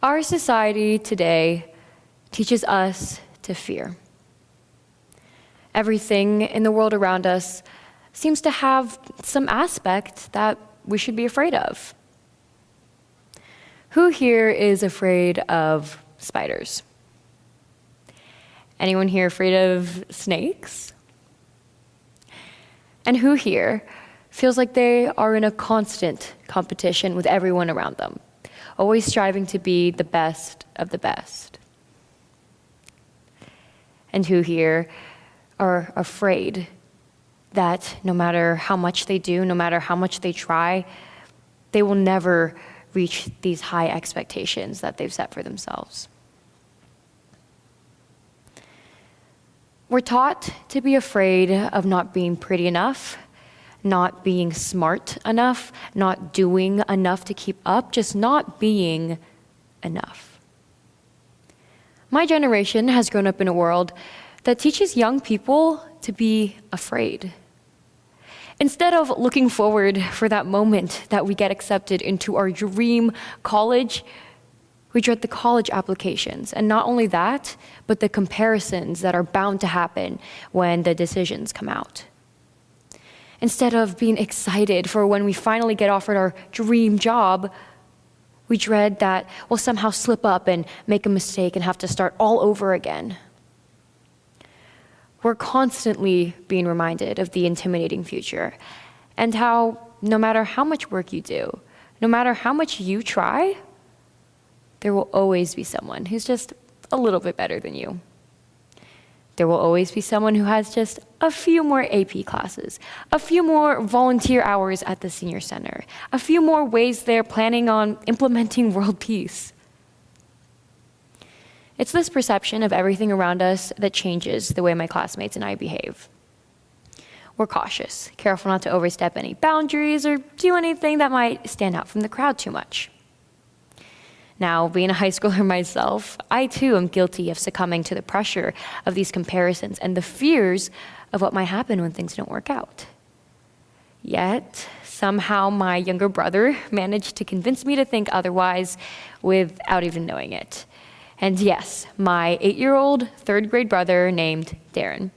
Our society today teaches us to fear. Everything in the world around us seems to have some aspect that we should be afraid of. Who here is afraid of spiders? Anyone here afraid of snakes? And who here feels like they are in a constant competition with everyone around them, always striving to be the best of the best? And who here are afraid that no matter how much they do, no matter how much they try, they will never reach these high expectations that they've set for themselves? We're taught to be afraid of not being pretty enough, not being smart enough, not doing enough to keep up, just not being enough. My generation has grown up in a world that teaches young people to be afraid. Instead of looking forward for that moment that we get accepted into our dream college, we dread the college applications. And not only that, but the comparisons that are bound to happen when the decisions come out. Instead of being excited for when we finally get offered our dream job, we dread that we'll somehow slip up and make a mistake and have to start all over again. We're constantly being reminded of the intimidating future and how no matter how much work you do, no matter how much you try, there will always be someone who's just a little bit better than you. There will always be someone who has just a few more AP classes, a few more volunteer hours at the senior center, a few more ways they're planning on implementing world peace. It's this perception of everything around us that changes the way my classmates and I behave. We're cautious, careful not to overstep any boundaries or do anything that might stand out from the crowd too much. Now, being a high schooler myself, I too am guilty of succumbing to the pressure of these comparisons and the fears of what might happen when things don't work out. Yet, somehow my younger brother managed to convince me to think otherwise without even knowing it. And yes, my 8-year-old third grade brother named Darren.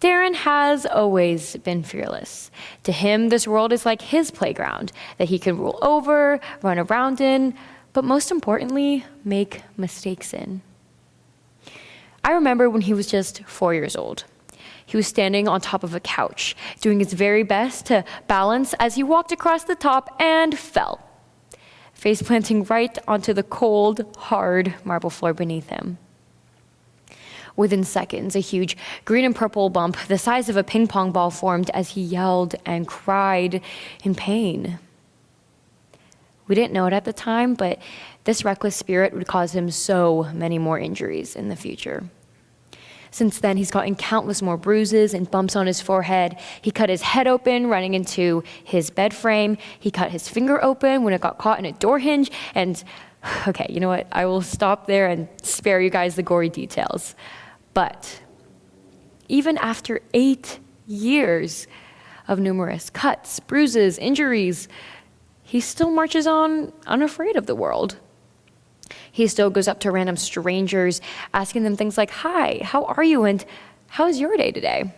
Darren has always been fearless. To him, this world is like his playground that he can rule over, run around in, but most importantly, make mistakes in. I remember when he was just 4 years old. He was standing on top of a couch, doing his very best to balance as he walked across the top and fell, face planting right onto the cold, hard marble floor beneath him. Within seconds, a huge green and purple bump the size of a ping pong ball formed as he yelled and cried in pain. We didn't know it at the time, but this reckless spirit would cause him so many more injuries in the future. Since then, he's gotten countless more bruises and bumps on his forehead. He cut his head open running into his bed frame. He cut his finger open when it got caught in a door hinge. And, okay, you know what? I will stop there and spare you guys the gory details. But even after 8 years of numerous cuts, bruises, injuries, he still marches on unafraid of the world. He still goes up to random strangers, asking them things like, "Hi, how are you? And how's your day today?"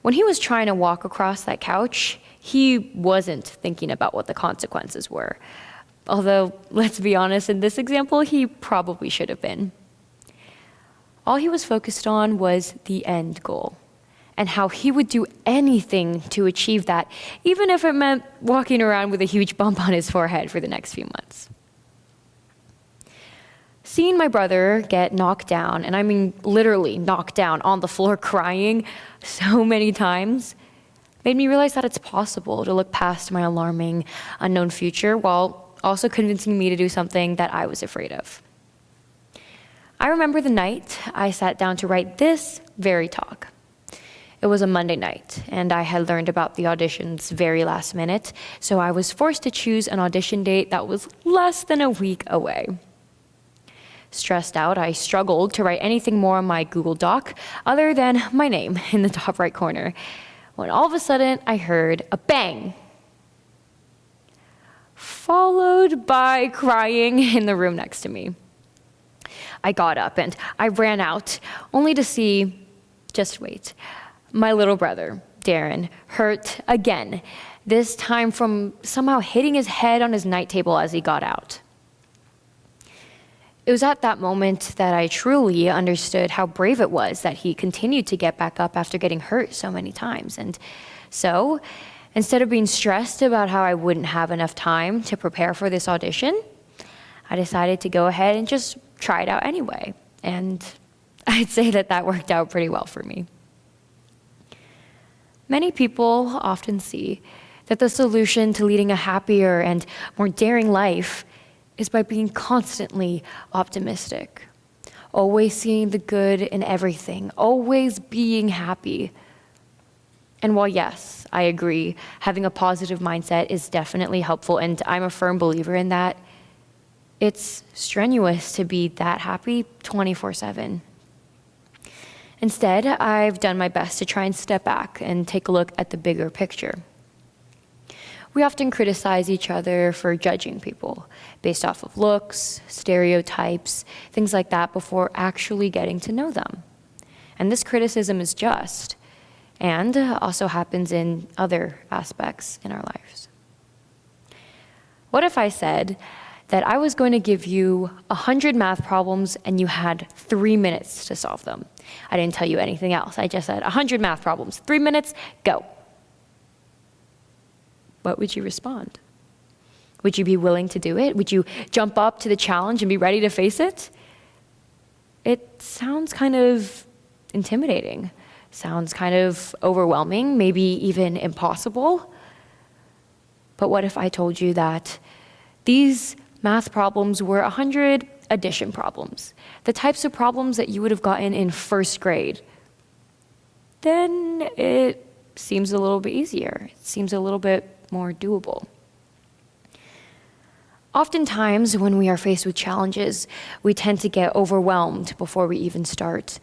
When he was trying to walk across that couch, he wasn't thinking about what the consequences were. Although, let's be honest, in this example, he probably should have been. All he was focused on was the end goal and how he would do anything to achieve that, even if it meant walking around with a huge bump on his forehead for the next few months. Seeing my brother get knocked down, and I mean literally knocked down on the floor crying so many times, made me realize that it's possible to look past my alarming, unknown future while also convincing me to do something that I was afraid of. I remember the night I sat down to write this very talk. It was a Monday night, and I had learned about the auditions very last minute, so I was forced to choose an audition date that was less than a week away. Stressed out, I struggled to write anything more on my Google Doc other than my name in the top right corner, when all of a sudden I heard a bang. followed by crying in the room next to me. I got up and I ran out, only to see, just wait, my little brother, Darren, hurt again, this time from somehow hitting his head on his night table as he got out. It was at that moment that I truly understood how brave it was that he continued to get back up after getting hurt so many times. And so, instead of being stressed about how I wouldn't have enough time to prepare for this audition, I decided to go ahead and just try it out anyway. And I'd say that worked out pretty well for me. Many people often see that the solution to leading a happier and more daring life is by being constantly optimistic, always seeing the good in everything, always being happy. And while yes, I agree, having a positive mindset is definitely helpful, and I'm a firm believer in that, it's strenuous to be that happy 24/7. Instead, I've done my best to try and step back and take a look at the bigger picture. We often criticize each other for judging people based off of looks, stereotypes, things like that before actually getting to know them. And this criticism is just, and also happens in other aspects in our lives. What if I said that I was going to give you 100 math problems and you had 3 minutes to solve them? I didn't tell you anything else. I just said 100 math problems, 3 minutes, go. What would you respond? Would you be willing to do it? Would you jump up to the challenge and be ready to face it? It sounds kind of intimidating, sounds kind of overwhelming, maybe even impossible. But what if I told you that these math problems were 100 addition problems, the types of problems that you would have gotten in first grade? Then it seems a little bit easier. It seems a little bit more doable. Oftentimes, when we are faced with challenges, we tend to get overwhelmed before we even start.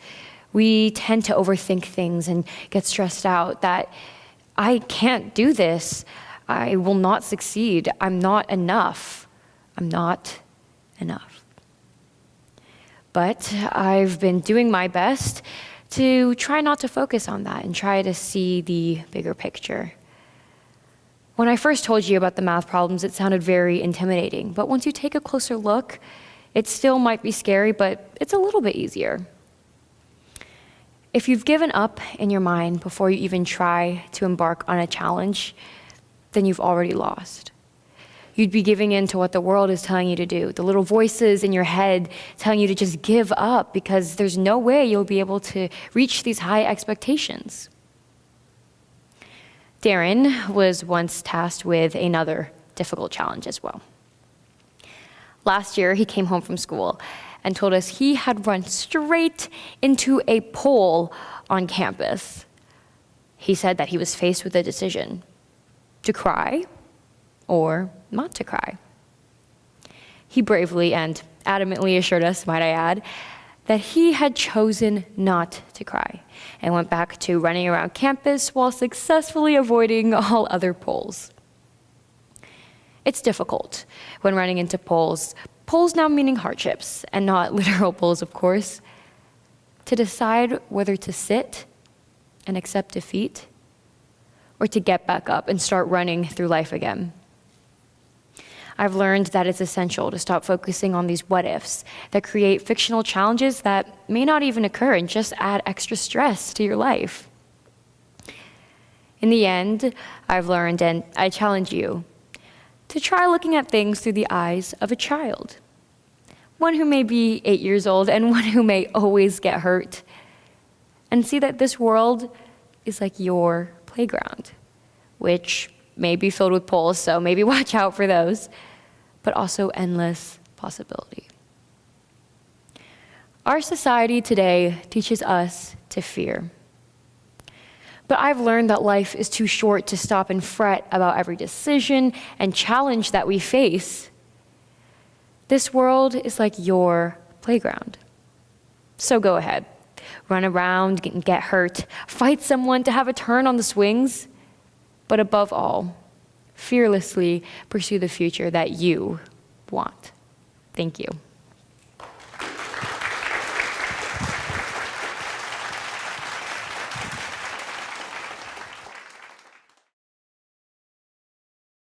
We tend to overthink things and get stressed out that I can't do this. I will not succeed. I'm not enough. I'm not enough. But I've been doing my best to try not to focus on that and try to see the bigger picture. When I first told you about the math problems, it sounded very intimidating. But once you take a closer look, it still might be scary, but it's a little bit easier. If you've given up in your mind before you even try to embark on a challenge, then you've already lost. You'd be giving in to what the world is telling you to do, the little voices in your head telling you to just give up because there's no way you'll be able to reach these high expectations. Darren was once tasked with another difficult challenge as well. Last year, he came home from school and told us he had run straight into a pole on campus. He said that he was faced with a decision: to cry or not to cry. He bravely and adamantly assured us, might I add, that he had chosen not to cry and went back to running around campus while successfully avoiding all other poles. It's difficult when running into poles now meaning hardships and not literal poles, of course, to decide whether to sit and accept defeat or to get back up and start running through life again. I've learned that it's essential to stop focusing on these what-ifs that create fictional challenges that may not even occur and just add extra stress to your life. In the end, I've learned, and I challenge you, to try looking at things through the eyes of a child. One who may be 8 years old and one who may always get hurt. And see that this world is like your playground, which may be filled with poles, so maybe watch out for those, but also endless possibility. Our society today teaches us to fear. But I've learned that life is too short to stop and fret about every decision and challenge that we face. This world is like your playground. So go ahead, run around, get hurt, fight someone to have a turn on the swings, but above all, fearlessly pursue the future that you want. Thank you.